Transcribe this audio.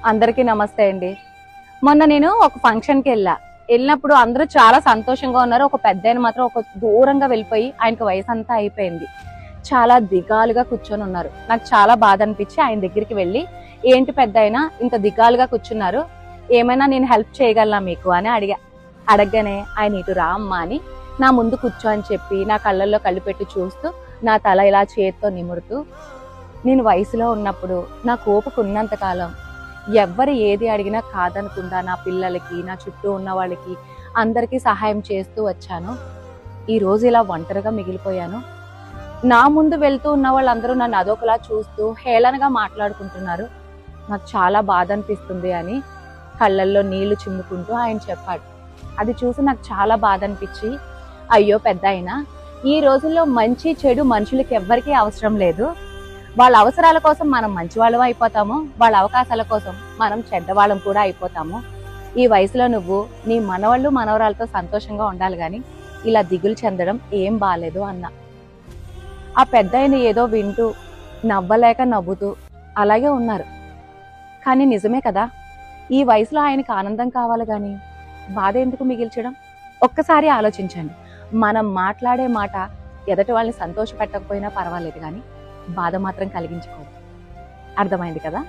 అందరికీ నమస్తే అండి. మొన్న నేను ఒక ఫంక్షన్కి వెళ్ళినప్పుడు అందరూ చాలా సంతోషంగా ఉన్నారు. ఒక పెద్దాయన మాత్రం ఒక దూరంగా వెళ్ళిపోయి ఆయనకు వయసు అంతా అయిపోయింది. చాలా దిగాలుగా కూర్చొని ఉన్నారు. నాకు చాలా బాధ అనిపించి ఆయన దగ్గరికి వెళ్ళి, ఏంటి పెద్దాయన ఇంత దిగాలుగా కూర్చున్నారు, ఏమైనా నేను హెల్ప్ చేయగలనా మీకు అని అడగగానే ఆయన ఇటు రా అమ్మా అని నా ముందు కూర్చో అని చెప్పి నా కళ్ళల్లో కళ్ళు పెట్టి చూస్తూ నా తల ఇలా చేత్తో నిమురుతూ, నేను వయసులో ఉన్నప్పుడు నా ఓపిక ఉన్నంతకాలం ఎవ్వరు ఏది అడిగినా కాదనకుండా నా పిల్లలకి, నా చుట్టూ ఉన్న వాళ్ళకి అందరికీ సహాయం చేస్తూ వచ్చాను. ఈ రోజు ఇలా ఒంటరిగా మిగిలిపోయాను. నా ముందు వెళ్తూ ఉన్న వాళ్ళందరూ నన్ను అదొకలా చూస్తూ హేళనగా మాట్లాడుకుంటున్నారు. నాకు చాలా బాధ అనిపిస్తుంది అని కళ్ళల్లో నీళ్లు చిమ్ముకుంటూ ఆయన చెప్పాడు. అది చూసి నాకు చాలా బాధ అనిపించి, అయ్యో పెద్దాయన, ఈ రోజుల్లో మంచి చెడు మనుషులకి ఎవ్వరికీ అవసరం లేదు. వాళ్ళ అవసరాల కోసం మనం మంచివాళ్ళం అయిపోతాము, వాళ్ళ అవకాశాల కోసం మనం చెడ్డవాళ్ళం కూడా అయిపోతాము. ఈ వయసులో నువ్వు నీ మనవాళ్ళు మనవరాలతో సంతోషంగా ఉండాలి కానీ ఇలా దిగులు చెందడం ఏం బాలేదు అన్న. ఆ పెద్దాయన ఏదో వింటూ నవ్వలేక నవ్వుతూ అలాగే ఉన్నారు. కానీ నిజమే కదా, ఈ వయసులో ఆయనకి ఆనందం కావాలి కానీ బాధ ఎందుకు మిగిల్చడం? ఒక్కసారి ఆలోచించండి. మనం మాట్లాడే మాట ఎదటి వాళ్ళని సంతోష పెట్టకపోయినా పర్వాలేదు కానీ బాధ మాత్రం కలిగించుకోదు. అర్థమైంది కదా?